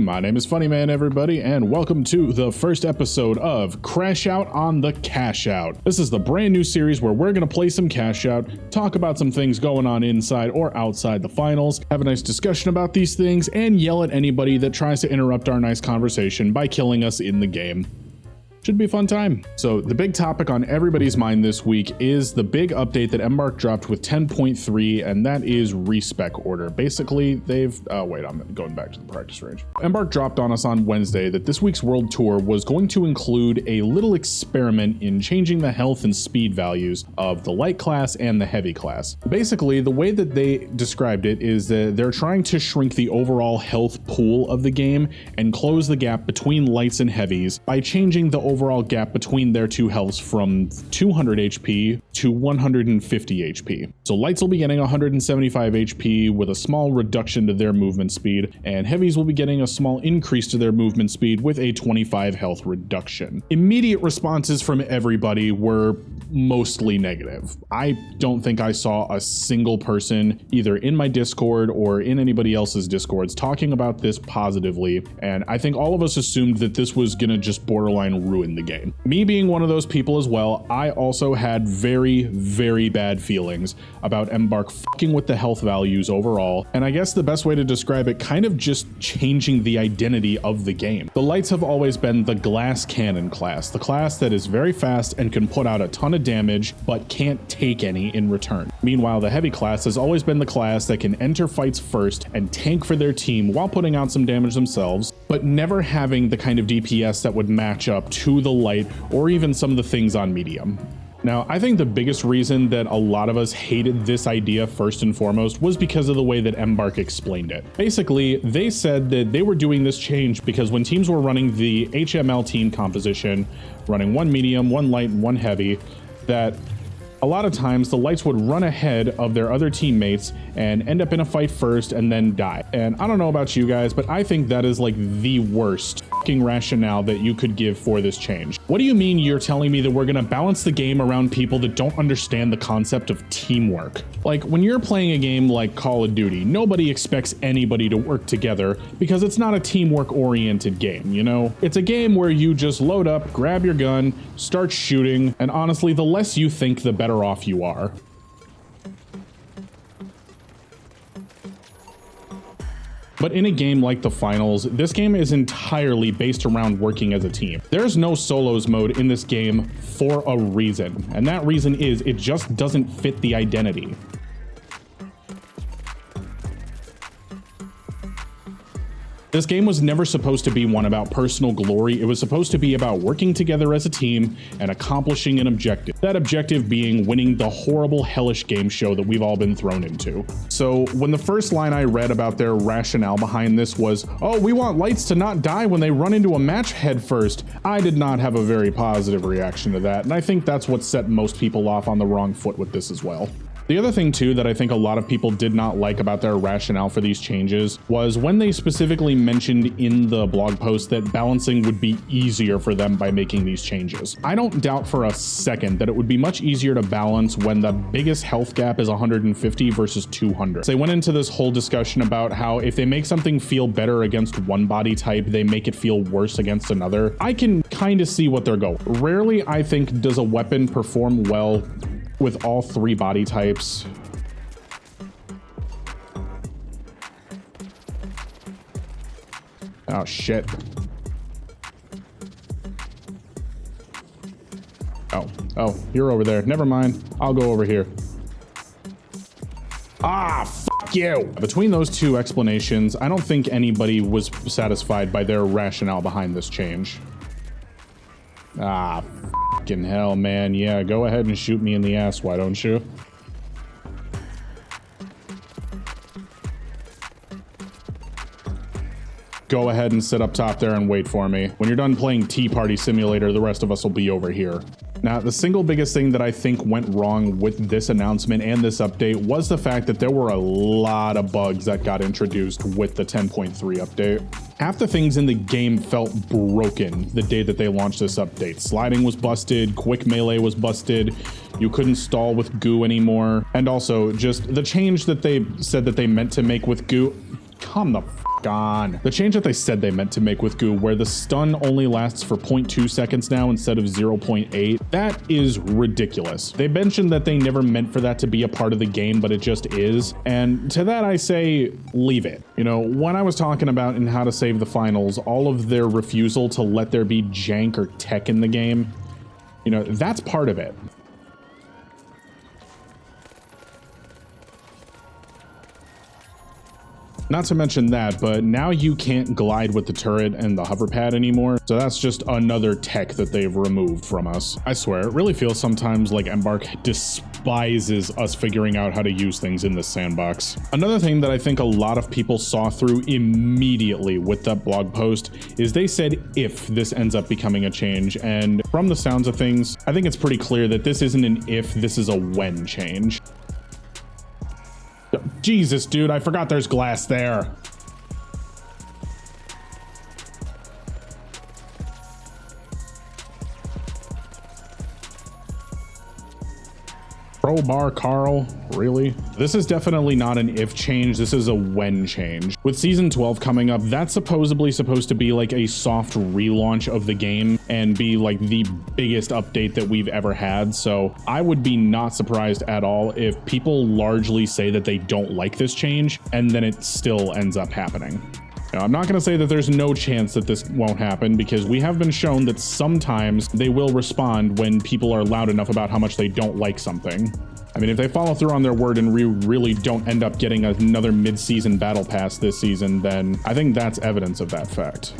my name is Funnyman, everybody, and welcome to the first episode of Crashout on the Cashout. This is the brand new series where we're going to play some Cashout, talk about some things going on inside or outside the finals, have a nice discussion about these things, and yell at anybody that tries to interrupt our nice conversation by killing us in the game. Should be a fun time. So the big topic on everybody's mind this week is the big update that Embark dropped with 10.3, and that is Respec order. Basically, they've, wait, I'm going back to the practice range. Embark dropped on us on Wednesday that this week's World Tour was going to include a little experiment in changing the health and speed values of the light class and the heavy class. Basically, the way that they described it is that they're trying to shrink the overall health pool of the game and close the gap between lights and heavies by changing the overall gap between their two healths from 200 HP to 150 HP. So lights will be getting 175 HP with a small reduction to their movement speed, and heavies will be getting a small increase to their movement speed with a 25 health reduction. Immediate responses from everybody were mostly negative. I don't think I saw a single person either in my Discord or in anybody else's Discords talking about this positively, and I think all of us assumed that this was gonna just borderline ruin the game. Me being one of those people as well, I also had very bad feelings about Embark fucking with the health values overall, and I guess the best way to describe it, kind of just changing the identity of the game. The lights have always been the glass cannon class, the class that is very fast and can put out a ton of damage but can't take any in return. Meanwhile, the heavy class has always been the class that can enter fights first and tank for their team while putting out some damage themselves, but never having the kind of DPS that would match up to the light or even some of the things on medium. Now, I think the biggest reason that a lot of us hated this idea first and foremost was because of the way that Embark explained it. Basically, they said that they were doing this change because when teams were running the HML team composition, running one medium, one light, and one heavy, that a lot of times the lights would run ahead of their other teammates and end up in a fight first and then die. And I don't know about you guys, but I think that is like the worst fucking rationale that you could give for this change. What do you mean you're telling me that we're gonna balance the game around people that don't understand the concept of teamwork? Like when you're playing a game like Call of Duty, nobody expects anybody to work together because it's not a teamwork oriented game, you know? It's a game where you just load up, grab your gun, start shooting, and honestly, the less you think, the better off you are. But in a game like the finals, this game is entirely based around working as a team. There's no solos mode in this game for a reason, and that reason is it just doesn't fit the identity. This game was never supposed to be one about personal glory. It was supposed to be about working together as a team and accomplishing an objective. That objective being winning the horrible, hellish game show that we've all been thrown into. So when the first line I read about their rationale behind this was, oh, we want lights to not die when they run into a match head first, I did not have a very positive reaction to that, and I think that's what set most people off on the wrong foot with this as well. The other thing too that I think a lot of people did not like about their rationale for these changes was when they specifically mentioned in the blog post that balancing would be easier for them by making these changes. I don't doubt for a second that it would be much easier to balance when the biggest health gap is 150 versus 200. So they went into this whole discussion about how if they make something feel better against one body type, they make it feel worse against another. I can kind of see what they're going. Rarely, I think, does a weapon perform well with all three body types. Oh shit. Oh, you're over there. Never mind. I'll go over here. Ah, fuck you. Between those two explanations, I don't think anybody was satisfied by their rationale behind this change. Ah, fucking hell, man. Yeah, go ahead and shoot me in the ass, why don't you? Go ahead and sit up top there and wait for me. When you're done playing Tea Party Simulator, the rest of us will be over here. Now, the single biggest thing that I think went wrong with this announcement and this update was the fact that there were a lot of bugs that got introduced with the 10.3 update. Half the things in the game felt broken the day that they launched this update. Sliding was busted, quick melee was busted, you couldn't stall with goo anymore, and also just the change that they said that they meant to make with goo, calm the f on. The change that they said they meant to make with goo, where the stun only lasts for 0.2 seconds now instead of 0.8, that is ridiculous. They mentioned that they never meant for that to be a part of the game, but it just is. And to that I say, leave it. You know, when I was talking about in How to Save the Finals, all of their refusal to let there be jank or tech in the game, you know, that's part of it. Not to mention that, but now you can't glide with the turret and the hover pad anymore. So that's just another tech that they've removed from us. I swear, it really feels sometimes like Embark despises us figuring out how to use things in this sandbox. Another thing that I think a lot of people saw through immediately with that blog post is they said if this ends up becoming a change. And from the sounds of things, I think it's pretty clear that this isn't an if, this is a when change. Jesus, dude, I forgot there's glass there. Crowbar Carl, really? This is definitely not an if change, this is a when change. With season 12 coming up, that's supposedly supposed to be like a soft relaunch of the game and be like the biggest update that we've ever had. So I would be not surprised at all if people largely say that they don't like this change and then it still ends up happening. Now, I'm not going to say that there's no chance that this won't happen, because we have been shown that sometimes they will respond when people are loud enough about how much they don't like something. I mean, if they follow through on their word and we really don't end up getting another mid-season battle pass this season, then I think that's evidence of that fact.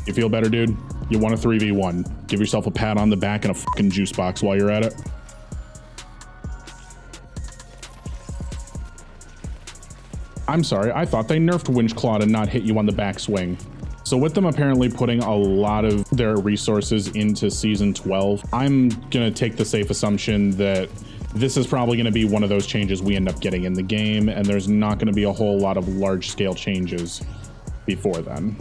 You feel better, dude? You want a 3v1. Give yourself a pat on the back and a fucking juice box while you're at it. I'm sorry, I thought they nerfed Winch Claw to not hit you on the backswing. So with them apparently putting a lot of their resources into season 12, I'm gonna take the safe assumption that this is probably gonna be one of those changes we end up getting in the game, and there's not gonna be a whole lot of large scale changes before then.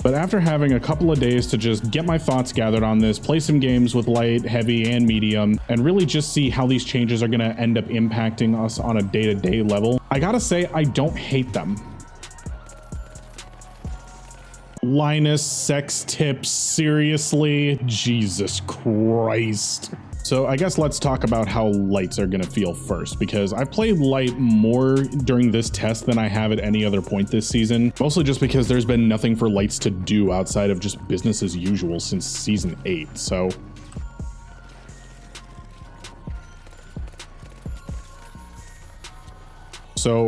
But after having a couple of days to just get my thoughts gathered on this, play some games with light, heavy, and medium, and really just see how these changes are going to end up impacting us on a day-to-day level, I gotta say, I don't hate them. Linus, sex tips, seriously? Jesus Christ. So I guess let's talk about how lights are going to feel first, because I've played light more during this test than I have at any other point this season, mostly just because there's been nothing for lights to do outside of just business as usual since season 8. So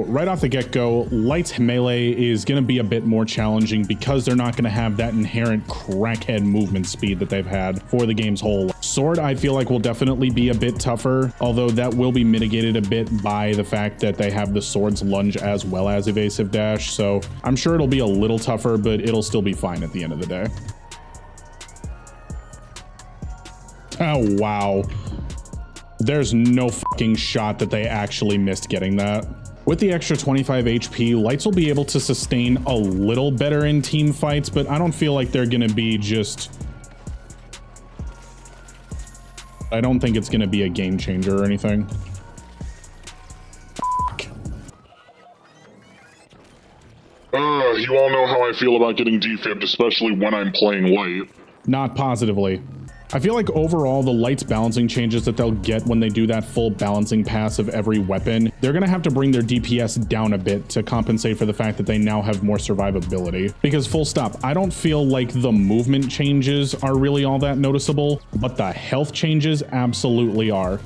right off the get-go, Light's melee is going to be a bit more challenging because they're not going to have that inherent crackhead movement speed that they've had for the game's whole. Sword, I feel like, will definitely be a bit tougher, although that will be mitigated a bit by the fact that they have the sword's lunge as well as evasive dash, so I'm sure it'll be a little tougher, but it'll still be fine at the end of the day. Oh, wow. There's no fucking shot that they actually missed getting that. With the extra 25 HP, Lights will be able to sustain a little better in team fights, but I don't feel like they're gonna be just... I don't think it's gonna be a game changer or anything. You all know how I feel about getting defibbed, especially when I'm playing light. Not positively. I feel like overall, the Light's balancing changes that they'll get when they do that full balancing pass of every weapon, they're gonna have to bring their DPS down a bit to compensate for the fact that they now have more survivability. Because full stop, I don't feel like the movement changes are really all that noticeable, but the health changes absolutely are.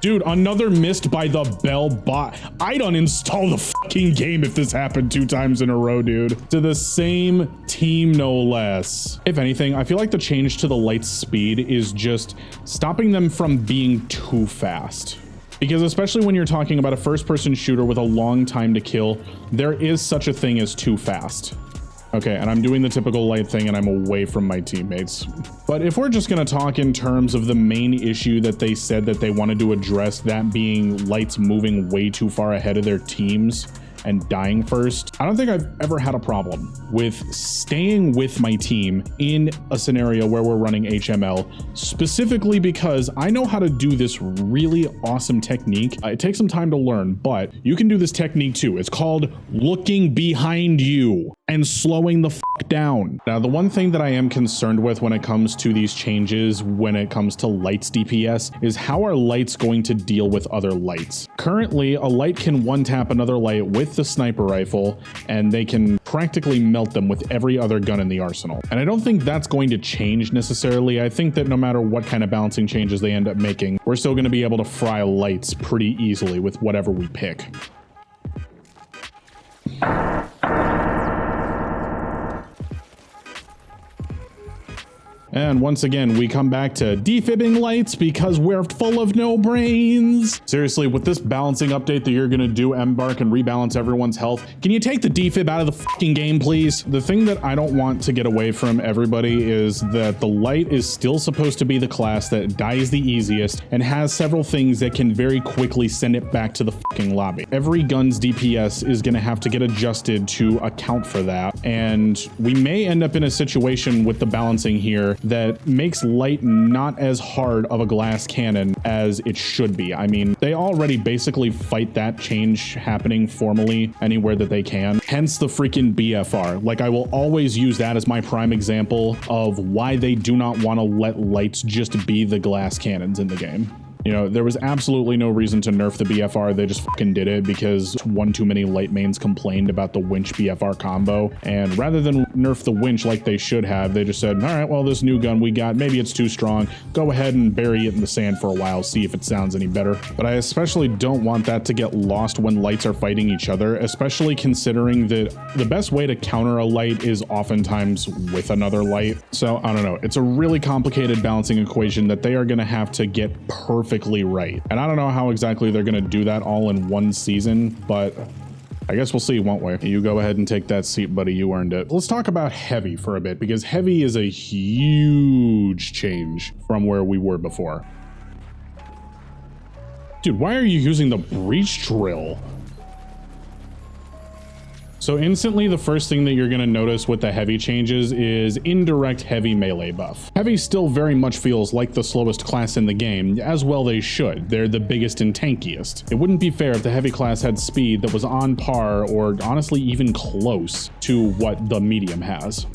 Dude, another missed by the Bell bot. I'd uninstall the fucking game if this happened 2 times in a row, dude. To the same team, no less. If anything, I feel like the change to the Light's speed is just stopping them from being too fast. Because especially when you're talking about a first-person shooter with a long time to kill, there is such a thing as too fast. Okay, and I'm doing the typical Light thing and I'm away from my teammates. But if we're just gonna talk in terms of the main issue that they said that they wanted to address, that being Lights moving way too far ahead of their teams and dying first. I don't think I've ever had a problem with staying with my team in a scenario where we're running HML, specifically because I know how to do this really awesome technique. It takes some time to learn, but you can do this technique too. It's called looking behind you and slowing the fuck down. Now, the one thing that I am concerned with when it comes to these changes, when it comes to lights DPS, is how are lights going to deal with other lights? Currently, a light can one-tap another light with the sniper rifle, and they can practically melt them with every other gun in the arsenal. And I don't think that's going to change necessarily. I think that no matter what kind of balancing changes they end up making, we're still going to be able to fry lights pretty easily with whatever we pick. And once again, we come back to defibbing lights because we're full of no brains. Seriously, with this balancing update that you're gonna do, Embark, and rebalance everyone's health, can you take the defib out of the fucking game, please? The thing that I don't want to get away from everybody is that the light is still supposed to be the class that dies the easiest and has several things that can very quickly send it back to the fucking lobby. Every gun's DPS is gonna have to get adjusted to account for that, and we may end up in a situation with the balancing here that makes light not as hard of a glass cannon as it should be. I mean, they already basically fight that change happening formally anywhere that they can. Hence the freaking BFR. Like, I will always use that as my prime example of why they do not want to let lights just be the glass cannons in the game. You know, there was absolutely no reason to nerf the BFR. They just fucking did it because one too many light mains complained about the winch BFR combo. And rather than nerf the winch like they should have, they just said, all right, well, this new gun we got, maybe it's too strong. Go ahead and bury it in the sand for a while, see if it sounds any better. But I especially don't want that to get lost when lights are fighting each other, especially considering that the best way to counter a light is oftentimes with another light. So I don't know. It's a really complicated balancing equation that they are going to have to get perfectly right. And I don't know how exactly they're going to do that all in one season, but I guess we'll see, won't we? You go ahead and take that seat, buddy. You earned it. Let's talk about heavy for a bit, because heavy is a huge change from where we were before. Dude, why are you using the breach drill? So instantly, the first thing that you're going to notice with the heavy changes is indirect heavy melee buff. Heavy still very much feels like the slowest class in the game, as well they should. They're the biggest and tankiest. It wouldn't be fair if the heavy class had speed that was on par or honestly even close to what the medium has.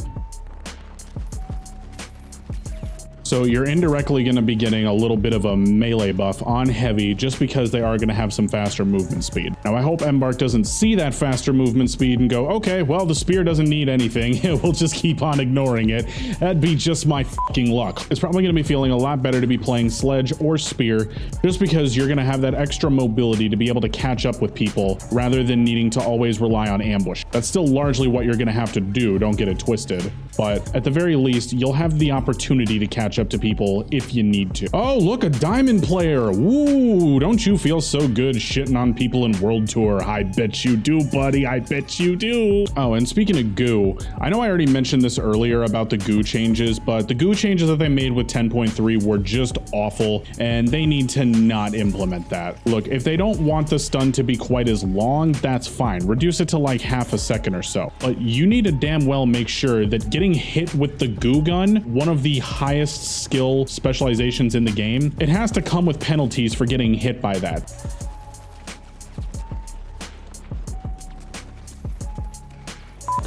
So you're indirectly going to be getting a little bit of a melee buff on heavy just because they are going to have some faster movement speed. Now I hope Embark doesn't see that faster movement speed and go, okay, well, the spear doesn't need anything. We'll just keep on ignoring it. That'd be just my fucking luck. It's probably going to be feeling a lot better to be playing sledge or spear just because you're going to have that extra mobility to be able to catch up with people rather than needing to always rely on ambush. That's still largely what you're going to have to do. Don't get it twisted. But at the very least, you'll have the opportunity to catch up to people if you need to. Oh, look, a diamond player. Woo, don't you feel so good shitting on people in World Tour? I bet you do, buddy. I bet you do. Oh, and speaking of goo, I know I already mentioned this earlier about the goo changes, but the goo changes that they made with 10.3 were just awful, and they need to not implement that. Look, if they don't want the stun to be quite as long, that's fine. Reduce it to like half a second or so. But you need to damn well make sure that getting hit with the goo gun, one of the highest skill specializations in the game, it has to come with penalties for getting hit by that.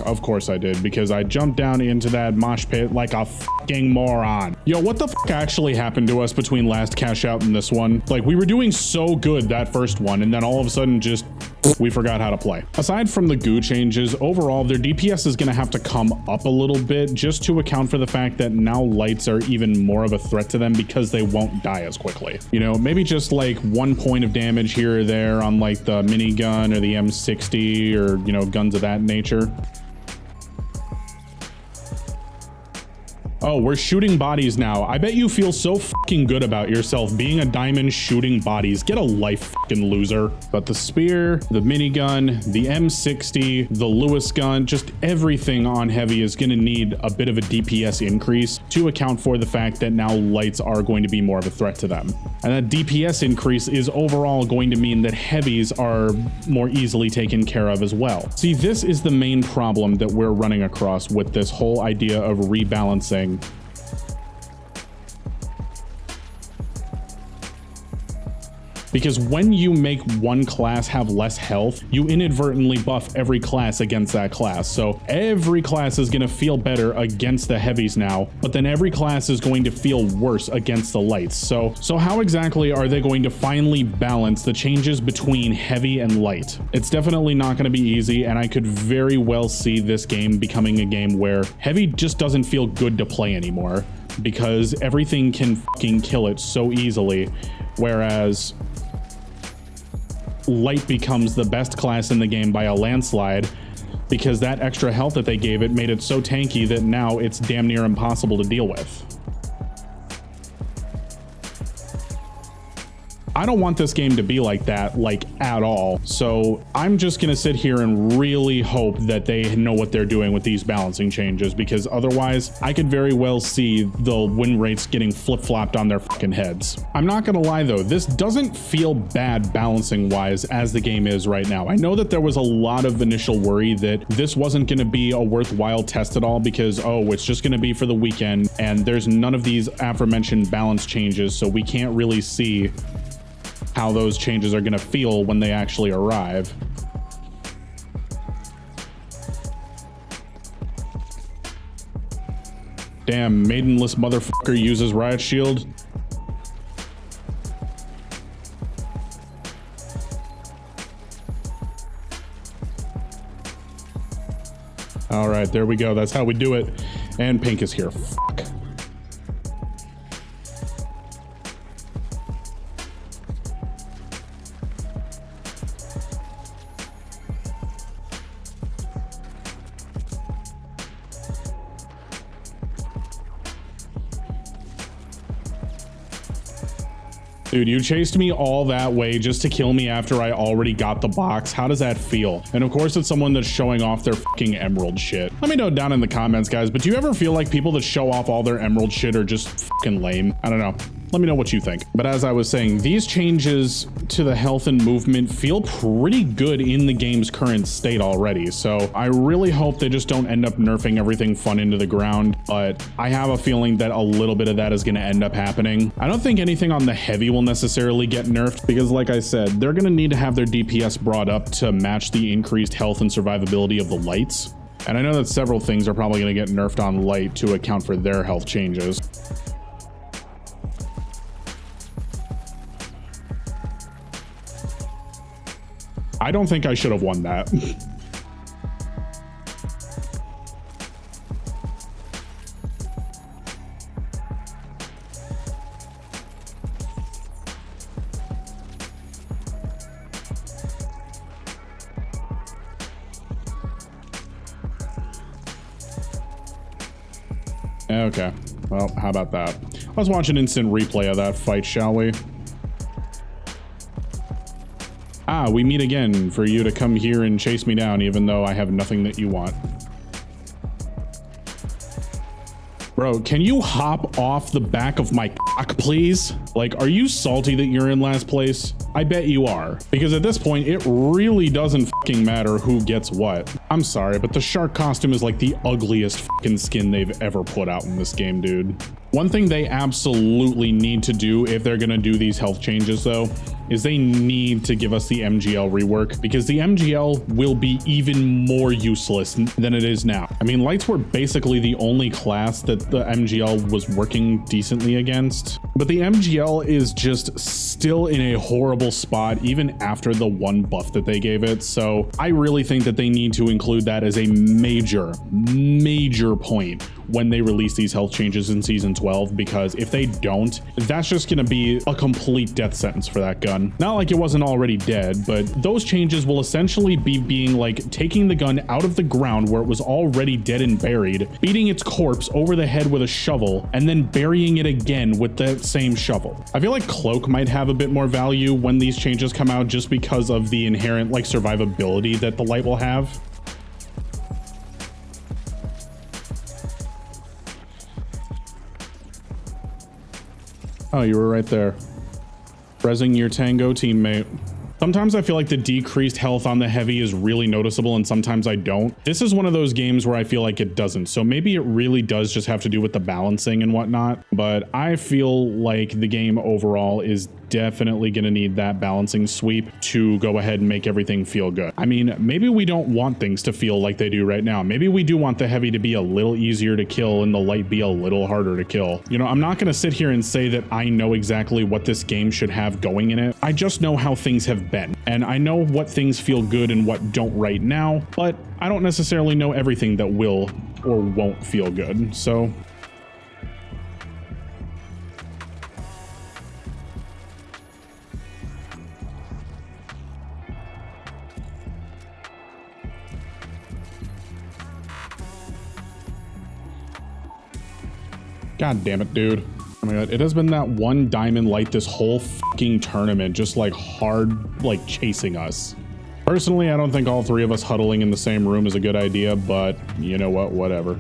Of course I did, because I jumped down into that mosh pit like a fucking moron. Yo, what the fuck actually happened to us between last Cashout and this one? Like, we were doing so good that first one, and then all of a sudden just we forgot how to play. Aside from the goo changes, overall their DPS is going to have to come up a little bit just to account for the fact that now lights are even more of a threat to them because they won't die as quickly. You know, maybe just like 1 point of damage here or there on like the minigun or the M60 or, you know, guns of that nature. Oh, we're shooting bodies now. I bet you feel so fucking good about yourself being a diamond shooting bodies. Get a life, fucking loser. But the spear, the minigun, the M60, the Lewis gun, just everything on heavy is going to need a bit of a DPS increase to account for the fact that now lights are going to be more of a threat to them. And that DPS increase is overall going to mean that heavies are more easily taken care of as well. See, this is the main problem that we're running across with this whole idea of rebalancing. Because when you make one class have less health, you inadvertently buff every class against that class. So every class is going to feel better against the heavies now, but then every class is going to feel worse against the lights. So how exactly are they going to finally balance the changes between heavy and light? It's definitely not going to be easy, and I could very well see this game becoming a game where heavy just doesn't feel good to play anymore because everything can fucking kill it so easily, whereas light becomes the best class in the game by a landslide because that extra health that they gave it made it so tanky that now it's damn near impossible to deal with. I don't want this game to be like that, like at all. So I'm just gonna sit here and really hope that they know what they're doing with these balancing changes, because otherwise I could very well see the win rates getting flip-flopped on their fucking heads. I'm not gonna lie though, this doesn't feel bad balancing wise as the game is right now. I know that there was a lot of initial worry that this wasn't gonna be a worthwhile test at all because, oh, it's just gonna be for the weekend and there's none of these aforementioned balance changes, so we can't really see how those changes are going to feel when they actually arrive. Damn, maidenless motherfucker uses riot shield. All right, there we go. That's how we do it. And pink is here. Fuck. Dude, you chased me all that way just to kill me after I already got the box. How does that feel? And of course, it's someone that's showing off their fucking emerald shit. Let me know down in the comments, guys, but do you ever feel like people that show off all their emerald shit are just fucking lame? I don't know. Let me know what you think. But as I was saying, these changes to the health and movement feel pretty good in the game's current state already. So I really hope they just don't end up nerfing everything fun into the ground. But I have a feeling that a little bit of that is going to end up happening. I don't think anything on the heavy will necessarily get nerfed because, like I said, they're going to need to have their DPS brought up to match the increased health and survivability of the lights. And I know that several things are probably going to get nerfed on light to account for their health changes. I don't think I should have won that. Okay, well, how about that? Let's watch an instant replay of that fight, shall we? Ah, we meet again for you to come here and chase me down even though I have nothing that you want. Bro, can you hop off the back of my cock, please? Like, are you salty that you're in last place? I bet you are. Because at this point, it really doesn't fucking matter who gets what. I'm sorry, but the shark costume is like the ugliest fucking skin they've ever put out in this game, dude. One thing they absolutely need to do if they're gonna do these health changes though, is they need to give us the MGL rework, because the MGL will be even more useless than it is now. I mean, lights were basically the only class that the MGL was working decently against, but the MGL is just still in a horrible spot even after the one buff that they gave it. So I really think that they need to include that as a major point when they release these health changes in season 12, because if they don't, that's just going to be a complete death sentence for that gun. Not like it wasn't already dead, but those changes will essentially be being like taking the gun out of the ground where it was already dead and buried, beating its corpse over the head with a shovel, and then burying it again with the same shovel. I feel like Cloak might have a bit more value when these changes come out just because of the inherent like survivability that the light will have. Oh, you were right there. Rezzing your tango teammate. Sometimes I feel like the decreased health on the heavy is really noticeable and sometimes I don't. This is one of those games where I feel like it doesn't. So maybe it really does just have to do with the balancing and whatnot. But I feel like the game overall is definitely going to need that balancing sweep to go ahead and make everything feel good. I mean, maybe we don't want things to feel like they do right now. Maybe we do want the heavy to be a little easier to kill and the light be a little harder to kill. You know, I'm not going to sit here and say that I know exactly what this game should have going in it. I just know how things have been, and I know what things feel good and what don't right now, but I don't necessarily know everything that will or won't feel good. So God damn it, dude. Oh my god, it has been that one diamond light this whole fucking tournament, just like hard, like chasing us. Personally, I don't think all three of us huddling in the same room is a good idea, but you know what, whatever.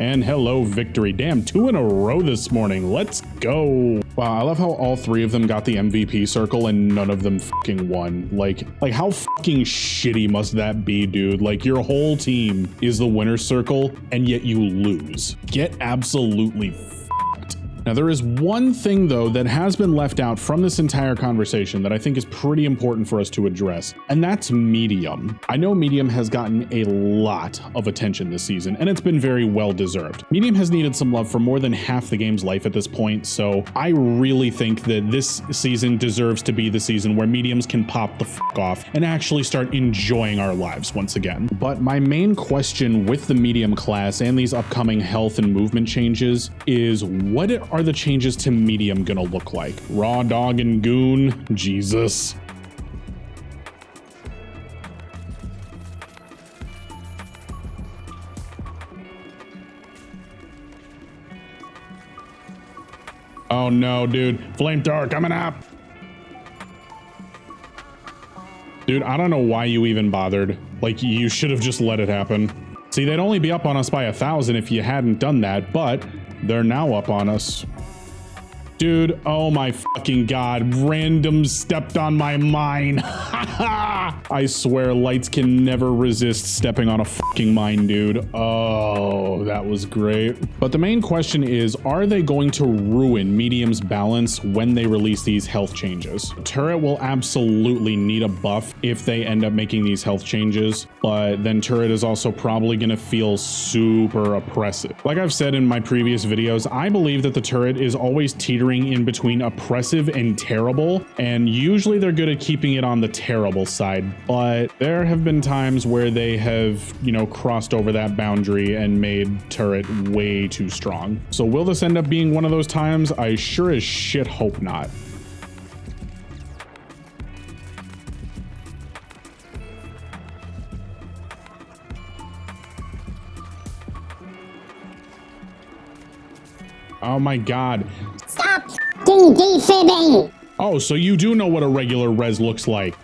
And hello, victory. Damn, 2 in a row this morning. Let's go. Wow, I love how all three of them got the MVP circle and none of them fucking won. Like how fucking shitty must that be, dude? Like your whole team is the winner's circle and yet you lose. Get absolutely fucked. Now, there is one thing, though, that has been left out from this entire conversation that I think is pretty important for us to address, and that's medium. I know medium has gotten a lot of attention this season, and it's been very well deserved. Medium has needed some love for more than half the game's life at this point, so I really think that this season deserves to be the season where mediums can pop the fuck off and actually start enjoying our lives once again. But my main question with the medium class and these upcoming health and movement changes is, what are the changes to medium gonna look like? Raw dog and goon? Jesus. Oh no, dude. Flamethrower coming up. Dude, I don't know why you even bothered. Like, you should have just let it happen. See, they'd only be up on us by 1,000 if you hadn't done that, but they're now up on us. Dude, oh my fucking god, random stepped on my mine. I swear lights can never resist stepping on a fucking mine, dude. Oh, that was great. But the main question is, are they going to ruin medium's balance when they release these health changes? Turret will absolutely need a buff if they end up making these health changes, but then turret is also probably going to feel super oppressive. Like I've said in my previous videos, I believe that the turret is always teetering in between oppressive and terrible, and usually they're good at keeping it on the terrible side, but there have been times where they have, you know, crossed over that boundary and made turret way too strong. So will this end up being one of those times? I sure as shit hope not. Oh my god. Stop f***ing defibbing! Oh, so you do know what a regular res looks like.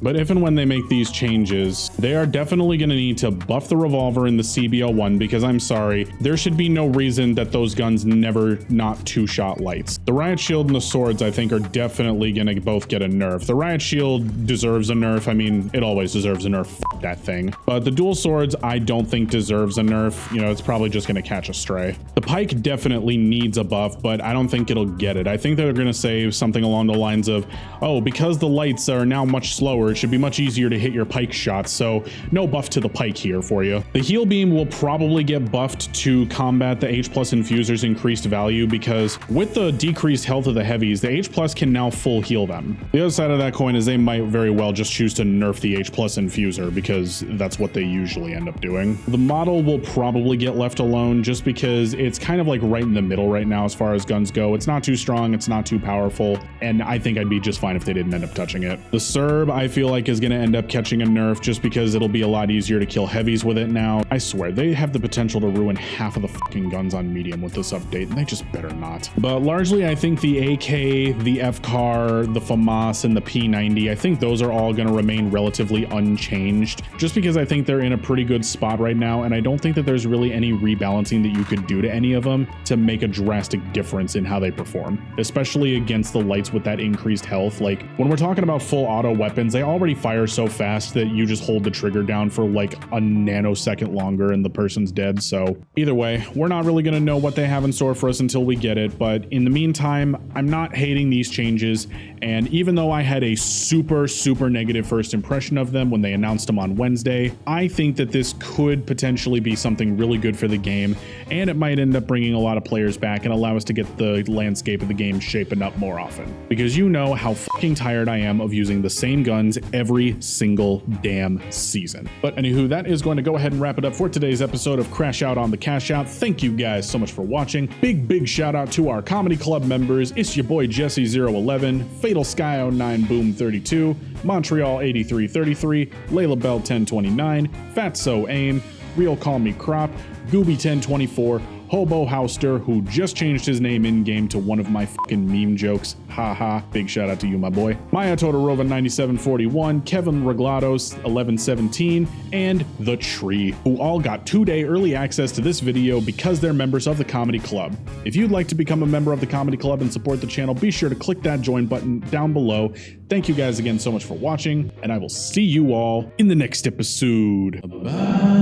But if and when they make these changes, they are definitely going to need to buff the revolver in the CBO1, because I'm sorry, there should be no reason that those guns never not two-shot lights. The riot shield and the swords, I think, are definitely going to both get a nerf. The riot shield deserves a nerf. I mean, it always deserves a nerf. F that thing. But the dual swords, I don't think deserves a nerf. You know, it's probably just going to catch a stray. The pike definitely needs a buff, but I don't think it'll get it. I think they're going to say something along the lines of, oh, because the lights are now much slower, it should be much easier to hit your pike shots, so so no buff to the pike here for you. The heal beam will probably get buffed to combat the H plus infuser's increased value, because with the decreased health of the heavies, the H plus can now full heal them. The other side of that coin is they might very well just choose to nerf the H plus infuser, because that's what they usually end up doing. The model will probably get left alone just because it's kind of like right in the middle right now as far as guns go. It's not too strong, it's not too powerful, and I think I'd be just fine if they didn't end up touching it. The Serb, I feel like, is going to end up catching a nerf just because it'll be a lot easier to kill heavies with it now. I swear, they have the potential to ruin half of the fucking guns on medium with this update, and they just better not. But largely, I think the AK, the FCAR, the FAMAS, and the P90, I think those are all going to remain relatively unchanged, just because I think they're in a pretty good spot right now, and I don't think that there's really any rebalancing that you could do to any of them to make a drastic difference in how they perform, especially against the lights with that increased health. Like, when we're talking about full auto weapons, they already fire so fast that you just hold the trigger down for like a nanosecond longer and the person's dead. So either way, we're not really going to know what they have in store for us until we get it, but in the meantime, I'm not hating these changes, and even though I had a super negative first impression of them when they announced them on Wednesday, I think that this could potentially be something really good for the game, and it might end up bringing a lot of players back and allow us to get the landscape of the game shaping up more often, because you know how fucking tired I am of using the same guns every single damn season. But anywho, that is going to go ahead and wrap it up for today's episode of Crashout on the Cashout. Thank you guys so much for watching. Big shout out to our comedy club members. It's your boy Jesse011, Fatal Sky 09 Boom 32, Montreal 8333, Layla Bell 1029, Fatso Aim, Real Call Me Crop, Gooby 1024, Hobo Houster, who just changed his name in-game to one of my fucking meme jokes. Haha, big shout out to you, my boy. Maya Todorova 9741, Kevin Reglados 1117, and The Tree, who all got 2-day early access to this video because they're members of the Comedy Club. If you'd like to become a member of the Comedy Club and support the channel, be sure to click that join button down below. Thank you guys again so much for watching, and I will see you all in the next episode. Bye.